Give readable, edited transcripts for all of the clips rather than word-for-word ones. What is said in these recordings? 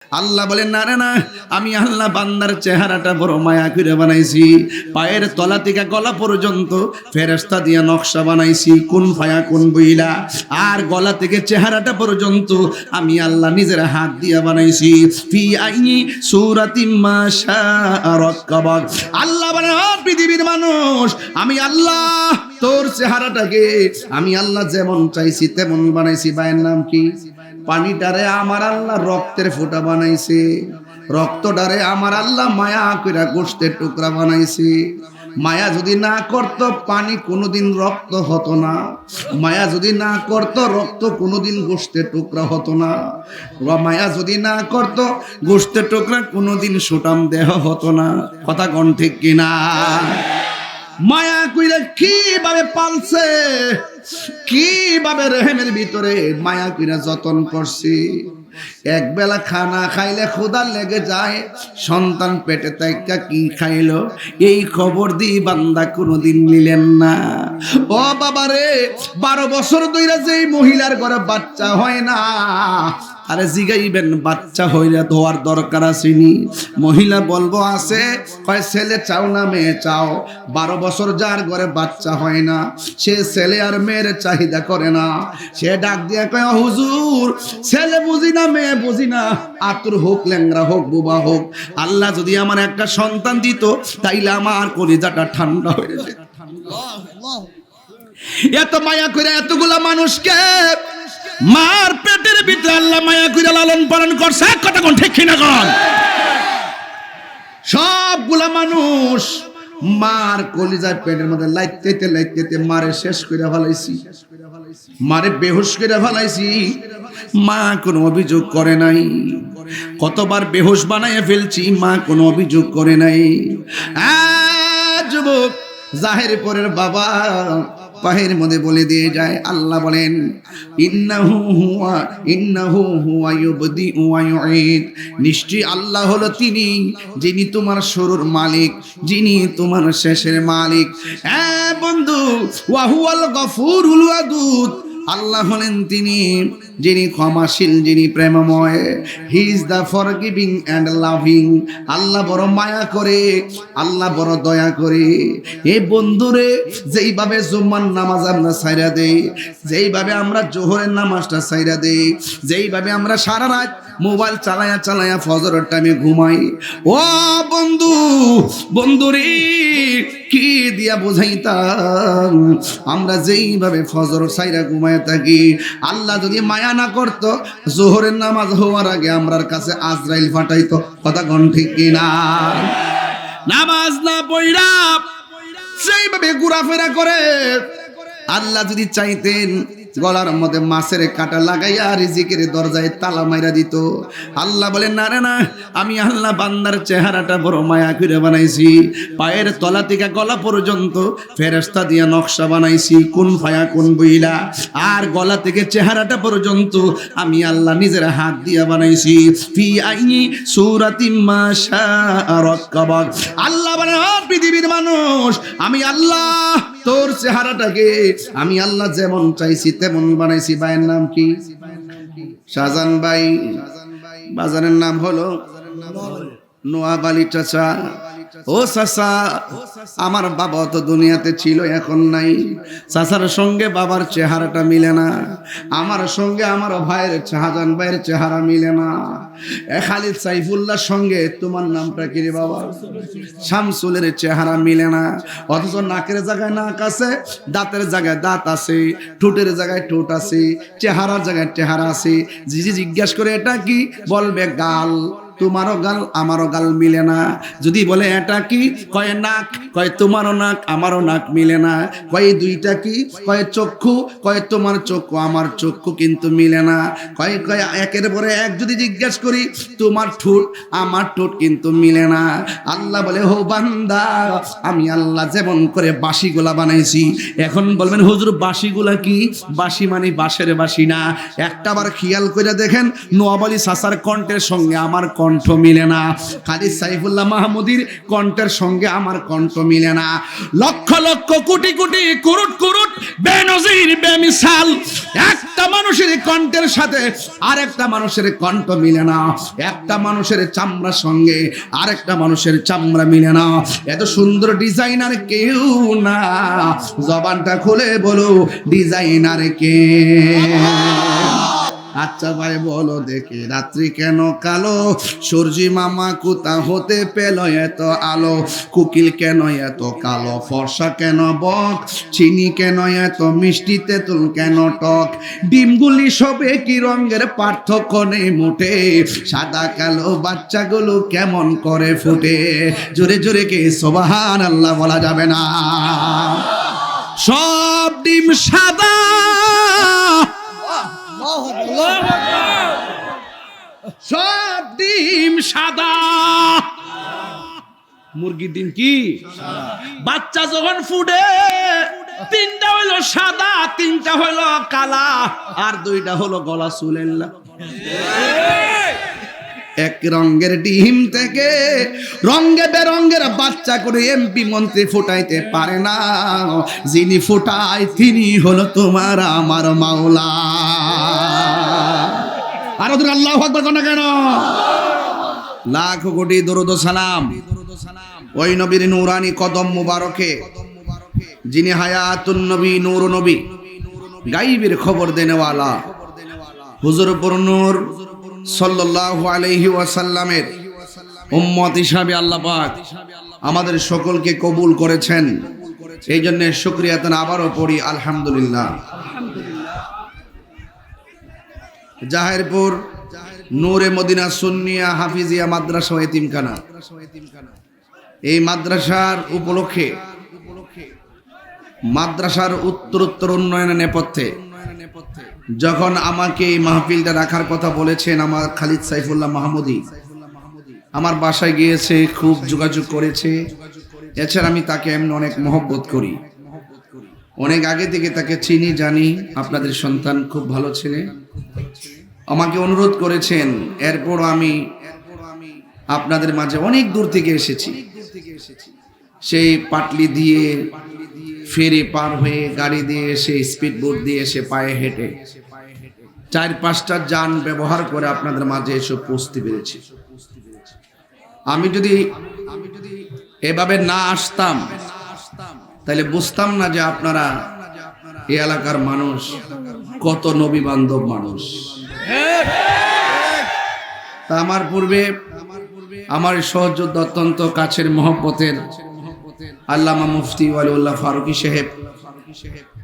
আল্লাহ বলেন না রে না, আমি আল্লাহ বান্দার চেহারাটা বড় মায়া করে বানাইছি। পায়ের তলা থেকে গলা পর্যন্ত ফেরেশতা দিয়ে নকশা বানাইছি, কুন ফায়া কুন বইলা। আর গলা থেকে চেহারাটা পর্যন্ত আমি আল্লাহ নিজের হাত দিয়ে বানাইছি। ফি আইনি সূরাতিম মা শাআ রাক্কাবাক। আল্লাহ বলেন, ও পৃথিবীর মানুষ, আমি আল্লাহ তোর চেহারাটাকে আমি আল্লাহ যেমন চাইছি তেমন বানাইছি। ভাইয়ের নাম কি? পানিটারে আমার আল্লাহ রক্তের ফোঁটা বানাইছে, রক্তটারে আমার আল্লাহ মায়া কইরা গোশতের টুকরা বানাইছে। মায়া যদি না করত পানি কোনোদিন রক্ত হতো না, মায়া যদি না করত রক্ত কোনোদিন গোশতের টুকরা হতো না, মায়া যদি না করত গোশতের টুকরা কোনোদিন সুটাম দেহ হতো না। কথা কোন ঠিক কিনা? মায়া কইরা কিভাবে পালছে, কিভাবে রেহেমের ভিতরে মায়া কইরা যতন করছি। এক বেলা খানা খাইলে ক্ষুধা লেগে যায়, সন্তান পেটে তাইকা কি খাইলো এই খবর দি বান্দা কোনোদিন নিলেন না। ও বাবা রে, 12 বছর ধইরা যেই মহিলার ঘরে বাচ্চা হয় না, আরে জিগাইবেন বাচ্চা হইলে ধোয়ার দরকার আসেনি? মহিলা বলবো আছে, কয় ছেলে চাও না মেয়ে চাও। 12 বছর যার ঘরে বাচ্চা হয় না, সে ছেলে আর মেয়ের চাহিদা করে না। সে ডাক দিয়ে কয়, হুজুর ছেলে বুঝি না মেয়ে বুঝি না, আতুর হোক ল্যাংরা হোক বুবা হোক, আল্লাহ যদি আমার একটা সন্তান দিত তাইলে আমার কলিজাটা ঠান্ডা হয়ে যেত। এত মায়া করে এতগুলা মানুষকে মার পেটের ভিতরে আল্লাহ মায়া করে লালন পালন করছে। কথা কোন ঠিক কিনা কোন? সবগুলা মানুষ মার কলিজার পেটের মধ্যে লাইতে লাইতে মারে শেষ করে ফেলাইছি, মারে বেহুশ করে ফেলাইছি। মা কোনো অভিযোগ করে নাই। কতবার বেহুশ বানাইয়া ফেলছি, মা কোনো অভিযোগ করে নাই। যুবক জাহের পরের বাবা পাহের মধ্যে বলে দিয়ে যায়, আল্লাহ বলেন ইন্নাহু হুয়া ইউবদিউ ওয়া ইউঈদ। নিশ্চয়ই আল্লাহ হলো তিনি যিনি তোমার শুরুর মালিক, যিনি তোমার শেষের মালিক। হ্যাঁ বন্ধু, ওয়া হুয়াল গফুরুল ওয়াদুদ। আল্লাহ হলেন তিনি যিনি ক্ষমাশীল, যিনি প্রেমময়। He is the forgiving and loving. আল্লাহ বড় মায়া করে, আল্লাহ বড় দয়া করে। এই বন্ধুরে, যেইভাবে জুম্মার নামাজ আমরা ছাইরা দেই, যেইভাবে আমরা জোহরের নামাজটা ছাইরা দেই, যেইভাবে আমরা সারা রাত মোবাইল চালায়া চালায়া ফজরের টাইমে ঘুমাই, ও বন্ধু বন্ধুরে কি দিয়া বুঝাইতাম আমরা যেইভাবে ফজর ছাইরা ঘুমায় থাকি। আল্লাহ যদি মায়া না করত, জোহরের নামাজ হওয়ার আগে আমরার কাছে আজরাইল পাঠাইতো। কথা কোন ঠিক কিনা? নামাজ না পড়া সেইভাবে ঘোরাফেরা করে। আল্লাহ যদি চাইতেন গলার মধ্যে মাছের কাঁটা লাগাইয়া রিজিকের দরজায় তালা মাইরা দিত। আল্লাহ বলেন না রে না, আমি আল্লাহ বান্দার চেহারাটা বড় মায়া করে বানাইছি। পায়ের তলা থেকে গলা পর্যন্ত ফেরেশতা দিয়ে নকশা বানাইছি, কুন ফায়া কুন বইলা। আর গলা থেকে চেহারাটা পর্যন্ত আমি আল্লাহ নিজের হাত দিয়ে বানাইছি। ফি আইনি সূরাতিম মা শাআ রাক্কাবাক। আল্লাহ বলেন, ও পৃথিবীর মানুষ, আমি আল্লাহ তোর চেহারাটাকে আমি আল্লাহ যেমন চাইছি তেমন বানাইছি। ভাইয়ের নাম কি? শাহজাহান ভাই। বাজারের নাম হলো নোয়াব আলী চাচা। ও চাচা, আমার বাবা তো দুনিয়াতে ছিল, এখন নাই। চাচার সঙ্গে বাবার চেহারাটা মিলে না, আমার সঙ্গে আমার ভাইয়ের শাহজাহান ভাইয়ের চেহারা মিলে না। খালিদ সাইফুল্লাহর সঙ্গে তোমার নামটা কি রে বাবা? শামসুলের চেহারা মিলে না। অথচ নাকের জায়গায় নাক আছে, দাঁতের জায়গায় দাঁত আছে, ঠোঁটের জায়গায় ঠোঁট আছে, চেহারার জায়গায় চেহারা আছে। জিজ্ঞাসা করে এটা কি, বলবে গাল। তোমারও গাল আমারও গাল মিলে না। যদি বলে এটা কি, কয় নাক, কয় তোমারও নাক আমারও নাক মিলে না। কয় দুইটা কি, কয় চক্ষু, কয় তোমার চক্ষু আমার চক্ষু কিন্তু মিলে না। কয় কয় একের পরে এক যদি জিজ্ঞেস করি, তোমার ঠোঁট আমার ঠোঁট কিন্তু মিলে না। আল্লাহ বলে, হো বান্দা, আমি আল্লাহ যেমন করে বাঁশিগুলা বানাইছি। এখন বলবেন হুজুর বাঁশিগুলা কি? বাঁশি মানে বাঁশের বাঁশি না। একটা বার খেয়াল করে দেখেন, নোয়াব আলী চাচার কণ্ঠের সঙ্গে আমার কণ্ঠ কণ্ঠ মিলে না, খালি সাইফুল্লাহ মাহমুদীর কণ্ঠের সঙ্গে আমার কণ্ঠ মিলে না। লক্ষ লক্ষ কোটি কোটি কুরুট কুরুট বেনজির বেমিসাল একটা মানুষের কণ্ঠের সাথে আরেকটা মানুষের কণ্ঠ মিলে না। একটা মানুষের চামড়ার সঙ্গে আরেকটা মানুষের চামড়া মিলে না। এত সুন্দর ডিজাইনার কেউ না। জবানটা খুলে বলো ডিজাইনার কে? আচ্ছা ভাই বলো দেখি, রাত্রি কেন কালো? সূর্যি মামা কোথা হতে পেল এত আলো? কুকিল কেন এত কালো? ফর্সা কেন বক? চিনি কেন এত মিষ্টি? তেঁতুল কেন টক? ডিমগুলি সবে কি রঙের? পার্থক্য নেই মোটে। সাদা কালো বাচ্চাগুলো কেমন করে ফুটে? জোরে জোরে কে সুবহানাল্লাহ বলা যাবে না? সব ডিম সাদা, সব ডিম সাদা। মুরগির ডিম কি বাচ্চা যখন ফুটে তিনটা হইলো সাদা, তিনটা হইলো কালা, আর দুইটা হলো গলা চুলেল্লা। এক রঙের ডিম থেকে রঙে বেরঙের বাচ্চা করে এমপি মন্ত্রী ফুটাইতে পারে না। যিনি ফুটায় তিনি হলো তোমার আমার মাওলা। আর ওদের আল্লাহু আকবার কোন কেন? লাখ কোটি দরুদ ও সালাম ওই নবীর নূরানি কদম মুবারকে, যিনি হায়াতুন নবী, নূর নবী, গায়বের খবর দেনেওয়ালা হুজুর নূর সাল্লাল্লাহু আলাইহি ওয়াসাল্লামের উম্মত হিসাবে আল্লাহ পাক আমাদের সকলকে কবুল করেছেন। এই জন্য শুকরিয়া তান আবারও পড়ি আলহামদুলিল্লাহ। জাহেরপুর নূরে মদিনা সুন্নিয়া হাফিজিয়া মাদ্রাসা ও এতিমখানা, এই মাদ্রাসার উপলক্ষে মাদ্রাসার উত্তরোত্তর উন্নয়নের নেপথ্যে যখন আমাকে এই মাহফিলটা রাখার কথা বলেছেন আমার খালিদ সাইফুল্লাহ মাহমুদী, আমার বাসায় গিয়েছে, খুব যোগাযোগ করেছে। এছাড়া আমি তাকে এমনি অনেক মহব্বত করি, অনেক আগে থেকে তাকে চিনি, জানি। আপনাদের সন্তান খুব ভালো ছেলে, আমাকে অনুরোধ করেছেন। এরপর আমি আপনাদের মাঝে অনেক দূর থেকে এসেছি, সেই পাটলি দিয়ে ফেরি পার হয়ে, গাড়ি দিয়ে এসে, স্পিড বোট দিয়ে এসে, পায়ে হেঁটে 4-5টা যান ব্যবহার করে আপনাদের মাঝে এসে পৌঁছতে পেরেছি। আমি যদি এভাবে না আসতাম তাহলে বুঝতাম না যে আপনারা এই এলাকার মানুষ কত নবী বান্ধব মানুষ। তা আমার পূর্বে আমার সহযোদ্ধ অত্যন্ত কাছের মহব্বতের আল্লামা মুফতি ওয়ালিউল্লাহ ফারুকী সাহেব,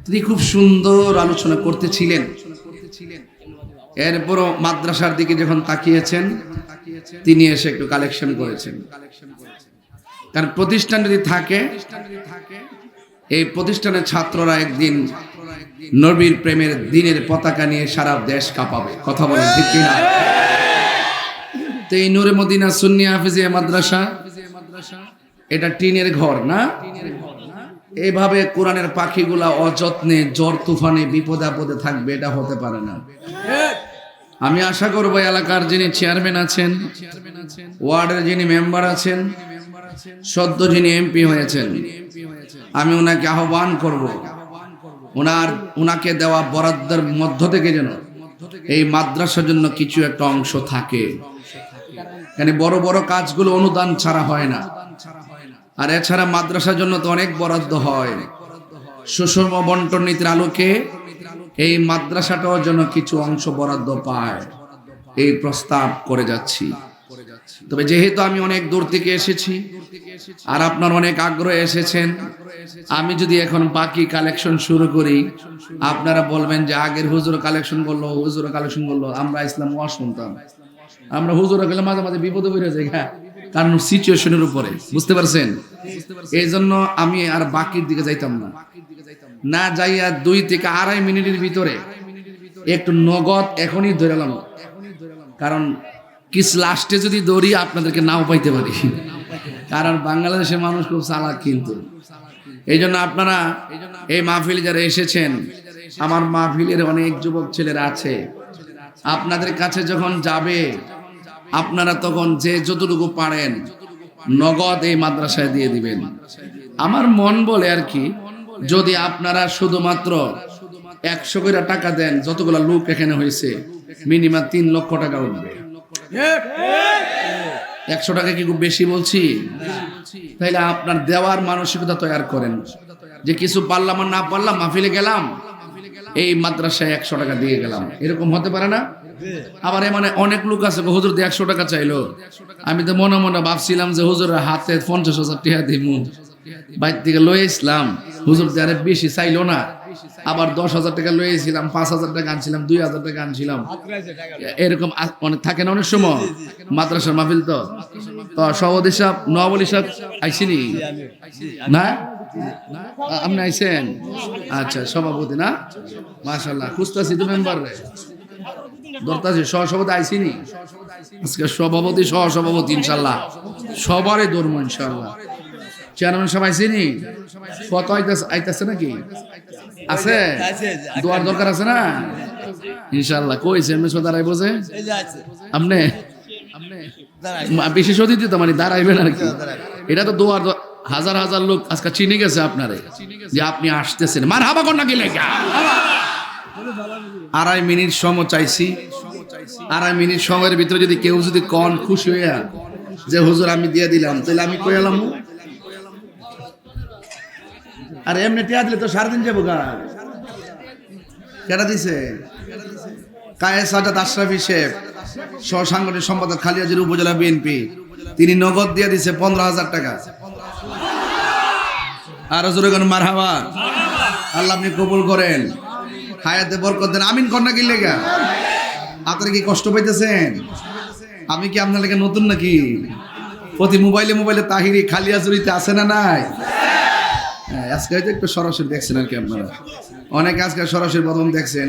তিনি খুব সুন্দর আলোচনা করতেছিলেন। এরপরও মাদ্রাসার দিকে যখন তাকিয়েছেন, তিনি এসে একটু কালেকশন করেছেন। কারণ প্রতিষ্ঠান যদি থাকে, এই প্রতিষ্ঠানের ছাত্ররা একদিন নবীর প্রেমের দিনের পতাকা নিয়ে সারা দেশ কাঁপাবে। কথা বলেন ঠিক কিনা? তো এই নূরে মদিনা সুন্নি হাফিজিয়া মাদ্রাসা, এটা টিনের ঘর না? এইভাবে কোরআনের পাখিগুলা অযত্নে ঝড় তুফানে বিপদে আপদে থাকবে, এটা হতে পারে না। আমি আশা করব এলাকার যিনি চেয়ারম্যান আছেন, ওয়ার্ডের যিনি মেম্বার আছেন, সদ্য যিনি এমপি হয়েছেন, আমি ওনাকে আহ্বান করব, ওনাকে দেওয়া বরাদ্দের মধ্য থেকে যেন এই মাদ্রাসার জন্য কিছু একটা অংশ থাকে। মানে বড় বড় কাজগুলো অনুদান ছাড়া হয় না। আর এছাড়া মাদ্রাসার জন্য তো অনেক বরাদ্দ হয়। সুষম বন্টন নীতির আলোকে এই মাদ্রাসাটাও যেন কিছু অংশ বরাদ্দ পায়, এই প্রস্তাব করে যাচ্ছি। তবে যেহেতু আমি অনেক দূর থেকে এসেছি আর আপনার অনেক আগ্রহে এসেছেন, আমি যদি এখন বাকি কালেকশন শুরু করি, আপনারা বলবেন যে আগের হুজুর কালেকশন করলো, হুজুর কালেকশন করলো। আমরা ইসলাম ওয়াজ শুনতাম, আমরা হুজুর গেলে মাঝে মাঝে বিপদে পড়ে যাই, কারণ সিচুয়েশনের উপরে, বুঝতে পারছেন? এই জন্য আমি আর বাকির দিকে যাইতাম না, যাইয়া 2 থেকে 2.5 মিনিটের ভিতরে একটু নগদ এখনই ধরেলাম। কারণ কিস লাস্টে যদি দৌড়ি আপনাদেরকে নাও পাইতে পারি, কারণ বাংলাদেশের মানুষ খুব চালাক। কিন্তু এই জন্য আপনারা এই মাহফিলে যারা এসেছেন, আমার মাহফিলের অনেক যুবক ছেলেরা আছে, আপনাদের কাছে যখন যাবে আপনারা তখন যে যতটুকু পারেন নগদ এই মাদ্রাসায় দিয়ে দিবেন। আমার মন বলে আর কি, যদি আপনারা শুধুমাত্র 100 করে টাকা দেন, যতগুলো লোক এখানে হয়েছে মিনিমাম 3 লক্ষ টাকা উঠবে। 100 টাকা কি খুব বেশি বলছি? তাইলে আপনার দেওয়ার মানসিকতা তৈরি করেন, যে কিছু পারলাম আর না পারলাম, মাহফিলে গেলাম, এই মাদ্রাসায় 100 টাকা দিয়ে গেলাম, এরকম হতে পারে না? আবার মানে অনেক লোক আছে হুজুর 100 টাকা চাইলো, আমি তো মনে মনে ভাবছিলাম যে হুজুরের হাতে 50,000 টাকা দিব, বাইর থেকে লয়ে ইসলাম, হুজুর আরে বেশি চাইলো না, আবার 10,000 টাকা লয়েছিলাম, 5,000 টাকা আনছিলাম, 2,000 টাকা আনছিলাম, এরকম অনেক থাকে না অনেক সময় মাদ্রাসার মাহফিল। তো সভাপতি সাহেব, নওয়াবলী সাহেব আইসিনি না? আপনি আইছেন? আচ্ছা, সভাপতি না, মাশাআল্লাহ, খুঁজতেছি তো মেম্বার রে ধরতাছি, সহসভাপতি আইসিনি আজকে, সভাপতি সহসভাপতি ইনশাল্লাহ সবারই ধর্ম ইনশাল্লাহ। চেয়ারম্যান সাহেব আইসিনি? কত আইতাছে নাকি? আছে? দোয়ার দরকার আছে না ইনশাল্লাহ? কই চেয়ারম্যান সাহেব দাঁড়াইবো যে আপনি বিশেষ অতিথি তো মানে দাঁড়াইবেন আর কি, এটা তো দোয়ার হাজার হাজার লোক আজকে চিনে গেছে আপনারে যে আপনি আসতেছেন, মারহাবা কর নাকি লেখা। 2.5 মিনিট সময় চাইছি, 2.5 মিনিট সময়ের ভিতরে যদি কেউ যদি কন খুশি হইয়া যে হুজুর আমি দিয়ে দিলাম, তাহলে আমি কই এলাম? আর এমনি টিয়া দিলে তো 3.5 দিন যাবো গা। কেটা দিছে? কায়েস সাজাদ আশরাফি শেখ, সহ সাংগঠনিক সম্পাদক খালিয়াজুর উপজেলা বিএনপি, তিনি নগদ দিয়ে দিছে 15,000 টাকা। আরো জোরে কোন মারহাবা। আল্লাহ আপনি কবুল করেন, হায়াতে বরকত দেন, আমিন কর নাকি লেগা। আপনারা কি কষ্ট পাইতেছেন? আমি কি আপনার লেগে নতুন নাকি? প্রতি মোবাইলে তাহিরি খালিয়াজুরিতে আছে না নাই? হ্যাঁ, আজকে হয়তো একটু সরাসরি দেখছেন আর কি আপনারা, অনেকে আজকে সরাসরি প্রথম দেখছেন।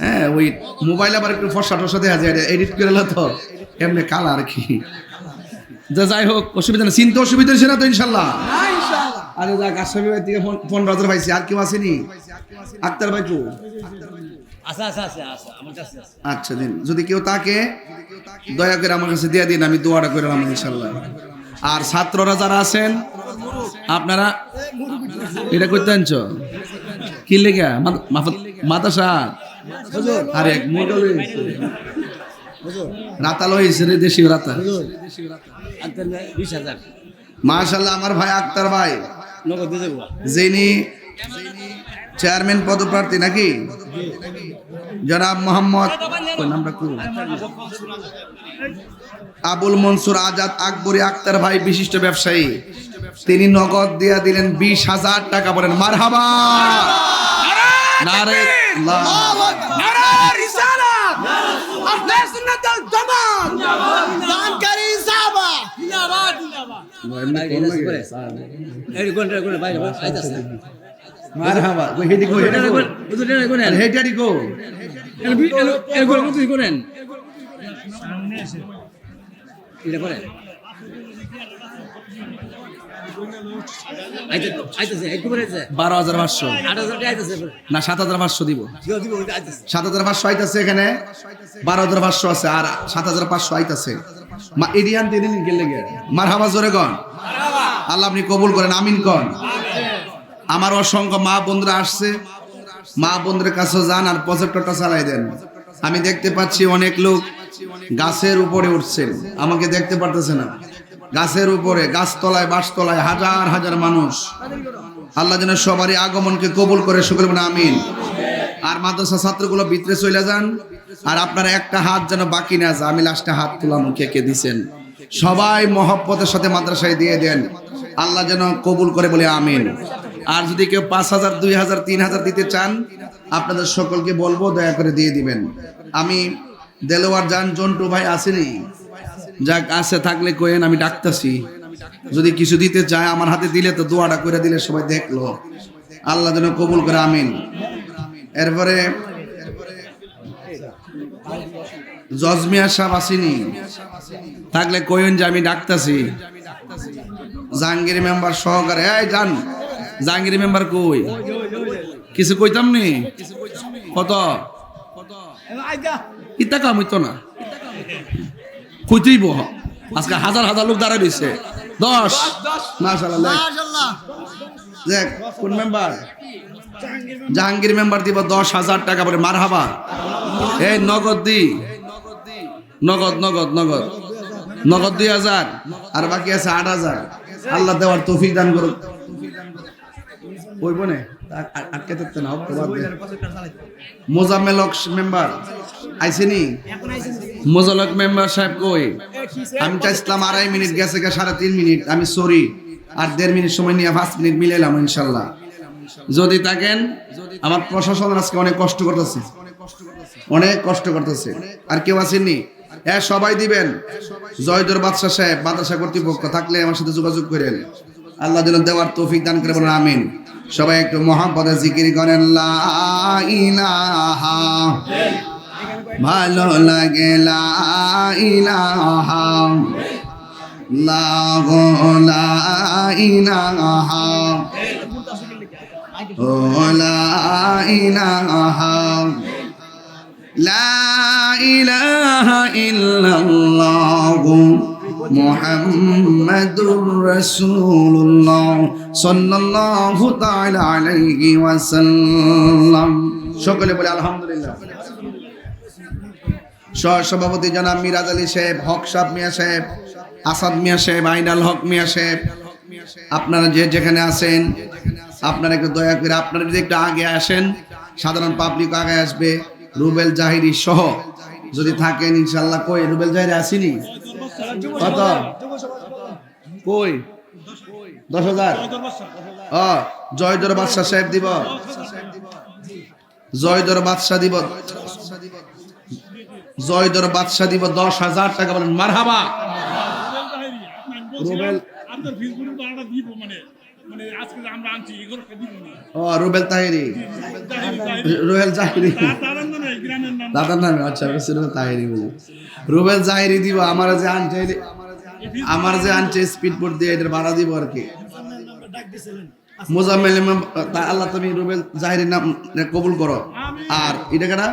হ্যাঁ, ওই মোবাইল আবার একটু ফর্সা টসা দেখা যায়, এডিট করে তো এমনি কালা আর কি। যাই হোক, অসুবিধা না, চিনতে অসুবিধা হচ্ছে না তো ইনশাল্লাহ? আরে যাক, আশরাফি ভাই থেকে 15,000 পাইছি। আর কেউ আসেনি? আক্তার ভাই কো? আচ্ছা দিন, যদি কেউ তাকে দয়া করে আমার কাছে দিয়ে দিন, আমি দোয়াটা করে রাখলাম ইনশাল্লাহ। আর ছাত্ররা যারা আছেন আপনারা এটা করতে আনছো কি লেগা? মাদ্রাসা আরে রাতাল হয়েছে রে, দেশি রাতা। মাশাআল্লাহ, আমার ভাই আক্তার ভাই, যিনি চেয়ারম্যান পদপ্রার্থী নাকি, জনাব মোহাম্মদ আবুল মনসুর আজাদ আকবরী আক্তার ভাই, বিশিষ্ট ব্যবসায়ী, তিনি নগদ দিয়া দিলেন 20,000 টাকা। বলেন মারহাবা। নারে বারো 12,500 না 7,500 দিব। 7,500 আইতাছে এখানে, 12,500 আছে, আর 7,500 আইতাছে। এরিয়ান দিন গেলে মারহাবা জোরে কন। আল্লাহ আপনি কবুল করেন, আমিন কন। আমার অসংখ্য মা বন্ধুরা আসছে, মা বন্ধুদের কাছে যান আর প্রজেক্টরটা চালাই দেন। আমি দেখতে পাচ্ছি অনেক লোক গাছের উপরে উঠছেন, আমাকে দেখতে পারতেছে না। গাছের উপরে, গাছতলায়, বাসতলায় হাজার হাজার মানুষ। আল্লাহ যেন সবারই আগমনকে কবুল করে, সকলে বলেন আমিন। আর মাদ্রাসা ছাত্রগুলো ভিতরে চলে যান, আর আপনারা একটা হাত যেন বাকি না যায়। আমি লাস্টে হাত তুলাম, কে দিছেন সবাই মহব্বতের সাথে মাদ্রাসায় দিয়ে দেন, আল্লাহ যেন কবুল করে, বলে আমিন। আর যদি কেউ 5,000, 2,000, 3,000 দিতে চান, আপনাদের সকলকে বলবো দয়া করে দিয়ে দিবেন। আমি দেলোয়ার জান জন্টু ভাই আসেনি, যাক আছে থাকলে কোয়েন, আমি ডাকতেছি। যদি কিছু দিতে চায় আমার হাতে দিলে তো দোয়াটা করে দিলে সবাই দেখলো, আল্লাহ যেন কবুল করে, আমিন। এরপরে জজমিয়া সাহেব আসেনি, থাকলে কোয়েন যে আমি ডাকতেছি। জাহাঙ্গীর মেম্বার সহকারে, এই যান জাহাঙ্গীর মেম্বার কই? কিছু কইতাম নি? কত ইতা কাম হইতো না, কইতেই বহ আজকে হাজার হাজার লোক দাঁড়া দিচ্ছে 10 মাশাআল্লাহ দেখ কোন মেম্বার জাহাঙ্গীর মেম্বার দিব 10,000 টাকা বলে মারহাবা এই নগদ দি নগদ নগদ নগদ নগদ 2,000 আর বাকি আছে 8,000 আল্লাহ দেওয়ার তৌফিক দান করুক বইব না আটকে থাকতে না মোজাম্মেলক মেম্বার আইসেনি মোজালক মেম্বার সাহেব কই আমি চাইছিলাম 2.5 মিনিট গেছে 3.5 মিনিট আমি সরি আর 1.5 মিনিট সময় নিয়ে 5 মিনিট মিলাইলাম ইনশাল্লাহ যদি থাকেন আমার প্রশাসন আজকে অনেক কষ্ট করতেছে আর কেউ আসেননি হ্যাঁ সবাই দিবেন জয়দুর বাদশা সাহেব মাদ্রাসা কর্তৃপক্ষ থাকলে আমার সাথে যোগাযোগ করেন আল্লাহ যেন দেওয়ার তৌফিক দান করে বলেন আমিন সবাই একটু মহাপদে জিকির করেন লা ইলাহা ভালো লাগে লা ইলাহা লা ইলাহা ও লা ইলাহা লা ইলাহা ইল্লাল্লাহু মুহাম্মাদুর রাসূলুল্লাহ সাল্লাল্লাহু তাআলা আলাইহি ওয়াসাল্লাম সকলে বলে আলহামদুলিল্লাহ সভাপতি জনাব মিরাজ আলী সাহেব হক সাহেব মিয়া সাহেব আসাদ মিয়া সাহেব আইনাল হক মিয়া সাহেব আপনারা যেখানে আছেন আপনারা একটু দয়া করে আপনারা যদি একটু আগে আসেন সাধারণ পাবলিক আগে আসবে রুবেল জাহিরি সহ যদি থাকেন ইনশাআল্লাহ কই রুবেল জাহিরি আসেনি কত কই 10,000 জয়দর বাদশা সাহেব দিব জয়দর বাদশা দিব 10,000 টাকা বলেন মারহাবা রুবেল রুবেল তাহিরি রুবেল জাহিরি দাদার নামে আচ্ছা তাহিরি রুবেল জাহিরি দিব আমার যে আনছে স্পিড বোর্ড দিয়ে এটার ভাড়া দিব আর কি মোজাম্মেল আল্লাহ তুমি রুবেল জাহিরির নাম কবুল করো আর এটা কেনা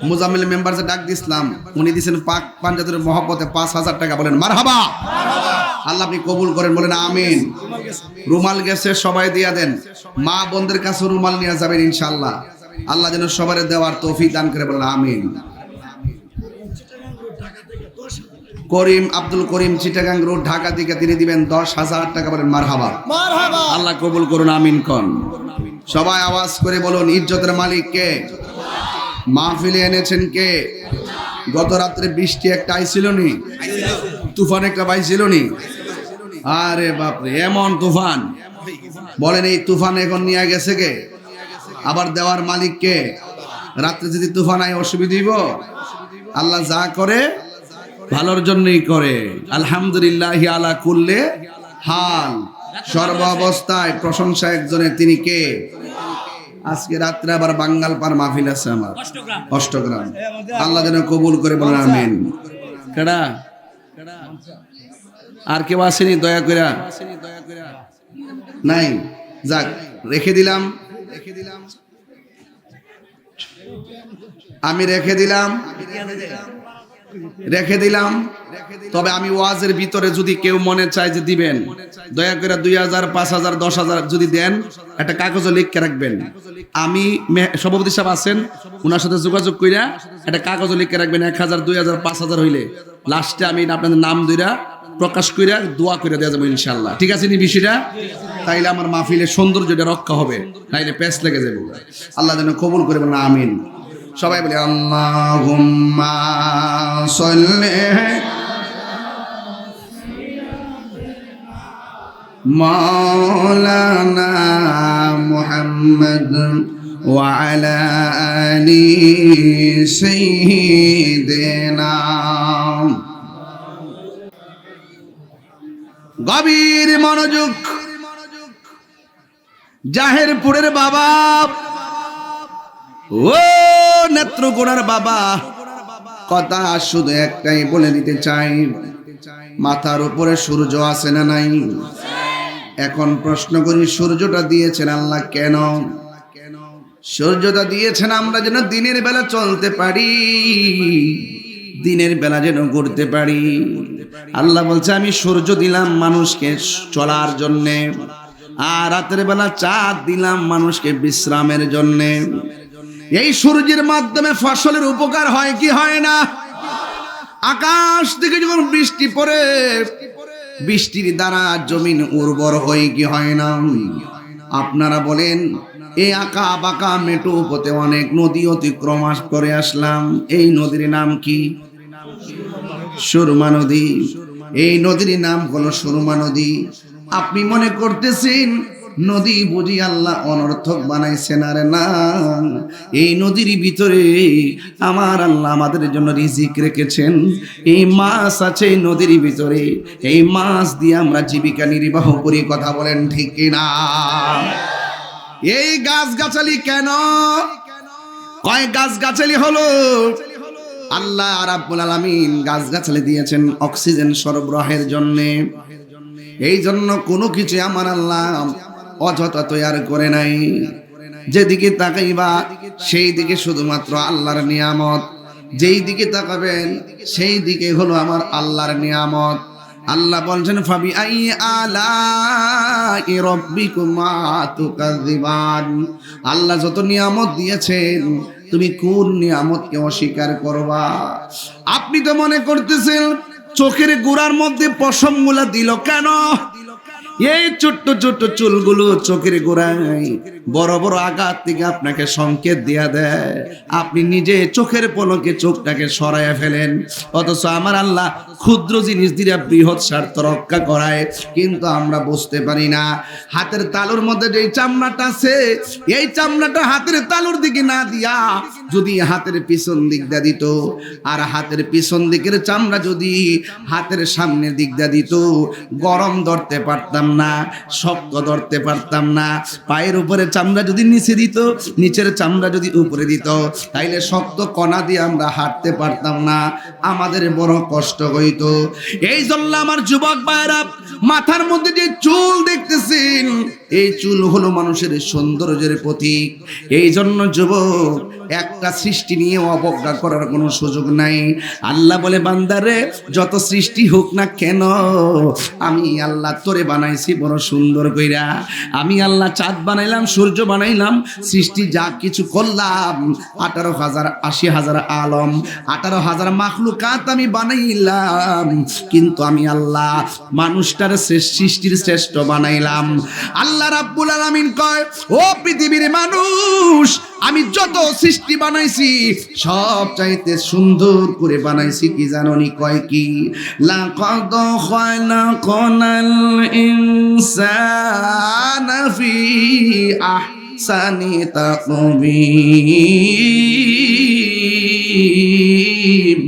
মোজাম্মেল মেম্বার যে ডাক দিছিলাম উনি দিয়েছেন পাক পাঞ্জাবের মহব্বতে 5,000 টাকা বলেন মারহাবা আল্লাহ আপনি কবুল করেন বলেন আমিন রুমাল গেছে সবাই দিয়া দেন মা বোনদের কাছে রুমাল নিয়ে যাবেন ইনশাআল্লাহ আল্লাহ যেন সবার দেওয়ার তৌফিক দান করে বলেন আমিন করিম আব্দুল করিম চিটাগাং রোড ঢাকা থেকে তিনি দিবেন 10,000 টাকা বলেন মারহাবা আল্লাহ কবুল করুন আমিন কোন সবাই আওয়াজ করে বলুন ইজ্জতের মালিক কে মাহফিলে এনেছেন কে গত রাত্রে বৃষ্টি একটা আইছিল নি তুফান একটা বাইছিল নি আরে বাপরে এমন তুফান বলেন এই তুফান এখন নিয়ে গেছে কে আবার দেওয়ার মালিক কে রাত্রে যদি তুফান আয় অসুবিধা হইব আল্লাহ যা করে ভালোর জন্যই করে আলহামদুলিল্লাহ আলা কুল্লে হাল সর্ব অবস্থায় প্রশংসা একজনের তিনি কে আজকে রাত্রে আবার বাঙ্গাল পার মাহফিল আছে আমার অষ্টগ্রাম আল্লাহ যেন কবুল করে বলেন আমিন কেডা আর কেউ আসেনি দয়া করে নাই যাক রেখে দিলাম আমি রেখে দিলাম তবে আমি ওয়াজের ভিতরে যদি কেউ মনে চায় যে দিবেন দয়া করে 2,000 5,000 10,000 যদি দেন একটা কাগজে লিখে রাখবেন আমি সভাপতি সাহেব আছেন ওনার সাথে যোগাযোগ কইরা একটা কাগজে লিখে রাখবেন 1,000 2,000 5,000 হইলে লাস্টে আমি আপনাদের নাম দইরা প্রকাশ কইরা দোয়া করে দেওয়া যাবে ইনশাআল্লাহ ঠিক আছে নি বিষয়টা তাইলে আমার মাহফিলের সৌন্দর্যটা রক্ষা হবে নাইলে পেছ লেগে যাবে আল্লাহ যেন কবুল করে বলেন আমিন সবাই বলি আল্লাহুম্মা সাল্লি মাওলানা মুহাম্মদ ওয়া আলা আলি সাইয়্যিদিনা গভীর মনোযোগ জাহেরপুরের বাবা ও নেত্রকোনার বাবা কথা শুধু একটাই বলে দিতে চাই মাথার উপরে সূর্য আছে না নাই এখন প্রশ্ন করি সূর্যটা দিয়েছেন আল্লাহ কেন সূর্যটা দিয়েছেন আমরা যেন দিনের বেলা চলতে পারি দিনের বেলা যেন করতে পারি। আল্লাহ বলছে আমি সূর্য দিলাম মানুষকে চলার জন্যে, আর রাতের বেলা চাঁদ দিলাম মানুষকে বিশ্রামের জন্যে। এই সূর্যের মাধ্যমে ফসলের উপকার হয় কি হয় না? আকাশ থেকে যখন বৃষ্টি পড়ে, বৃষ্টির দ্বারা জমিন উর্বর হয় কি হয় না? আপনারা বলেন, এই আঁকা বাঁকা মেটু পথে অনেক নদী অতিক্রম করে আসলাম, এই নদীর নাম কি? সুরমা নদী। এই নদীর নাম হলো সুরমা নদী। আপনি মনে করতেছেন নদী বুঝি আল্লাহ অনর্থক বানাইছেন? আরে না, এই নদীর ভিতরে আমার আল্লাহ আমাদের জন্য রিজিক রেখেছেন। এই মাছ আছে এই নদীর ভিতরে, এই মাছ দিয়ে আমরা জীবিকা নির্বাহ করি। কথা বলেন ঠিক কিনা? এই গাছগাছালি কেন? কয় গাছগাছালি হলো আল্লাহ রাব্বুল আলামিন গাছগাছালি দিয়েছেন অক্সিজেন সরবরাহের জন্য। এই জন্য কোনো কিছু আমার আল্লাহ অযথা তৈরি করে নাই। যেদিকে তাকাইবা সেই দিকে শুধুমাত্র আল্লাহর নিয়ামত, যেই দিকে তাকাবেন সেই দিকে হলো আমার আল্লাহর নিয়ামত। আল্লাহ বলছেন ফাবি আই আলাই রাব্বিকুমা তুকাযিবান। আল্লাহ যত নিয়ামত দিয়েছেন তুমি কোন নিয়ামতকে অস্বীকার করবা? আপনি তো মনে করতেছেন চোখের গোড়ার মধ্যে পশমগুলা দিল কেন? এই ছোট্ট ছোট্ট চুলগুলো চোখের গোড়ায় বড় বড় আঘাত থেকে আপনাকে সংকেত দিয়া দেয়। আপনি নিজে চোখের পলকে চোখটাকে সরাইয়া ফেলেন, অথচ আমার আল্লাহ ক্ষুদ্র জিনিস দিয়ে বৃহৎ স্বার্থ রক্ষা করায়, কিন্তু আমরা বুঝতে পারি না। হাতের তালুর মধ্যে যে চামড়াটা আছে, এই চামড়াটা হাতের তালুর দিকে না দিয়া যদি হাতের পিছন দিক দিয়ে দিত, আর হাতের পিছন দিকের চামড়া যদি হাতের সামনের দিক দিয়ে দিত, গরম ধরতে পারতাম না, শক্ত ধরতে পারতাম না। পায়ের উপরে চামড়া যদি নিচে দিত, নিচের চামড়া যদি উপরে দিত, তাইলে শক্ত কণা দিয়ে আমরা হাঁটতে পারতাম না, আমাদের বড় কষ্ট হইতো। এই জন্য আমার যুবক ভাইরা, মাথার মধ্যে যে চুল দেখতেছেন, এই চুল হলো মানুষের সৌন্দর্যের প্রতীক। এই জন্য যুবক, একটা সৃষ্টি নিয়ে অবজ্ঞা করার কোনো সুযোগ নাই। আল্লাহ বলে বান্দারে যত সৃষ্টি হোক না কেন, আমি আল্লাহ তোরে বানাইছি বড় সুন্দর কইরা। আমি আল্লাহ চাঁদ বানাইলাম, সূর্য বানাইলাম, সৃষ্টি যা কিছু করলাম 18,000 80,000 আলম, 18,000 মাখলুকাত আমি বানাইলাম, কিন্তু আমি আল্লাহ মানুষটার সৃষ্টির শ্রেষ্ঠ বানাইলাম। আল্লাহ রাব্বুল আলামিন কয়, ও পৃথিবীর মানুষ, আমি যত সৃষ্টি বানাইছি সব চাইতে সুন্দর করে বানাইছি কি জানোনি? কয় কি? লাকাদ খালাকনাল ইনসানা ফি আহসানি তাকবীর।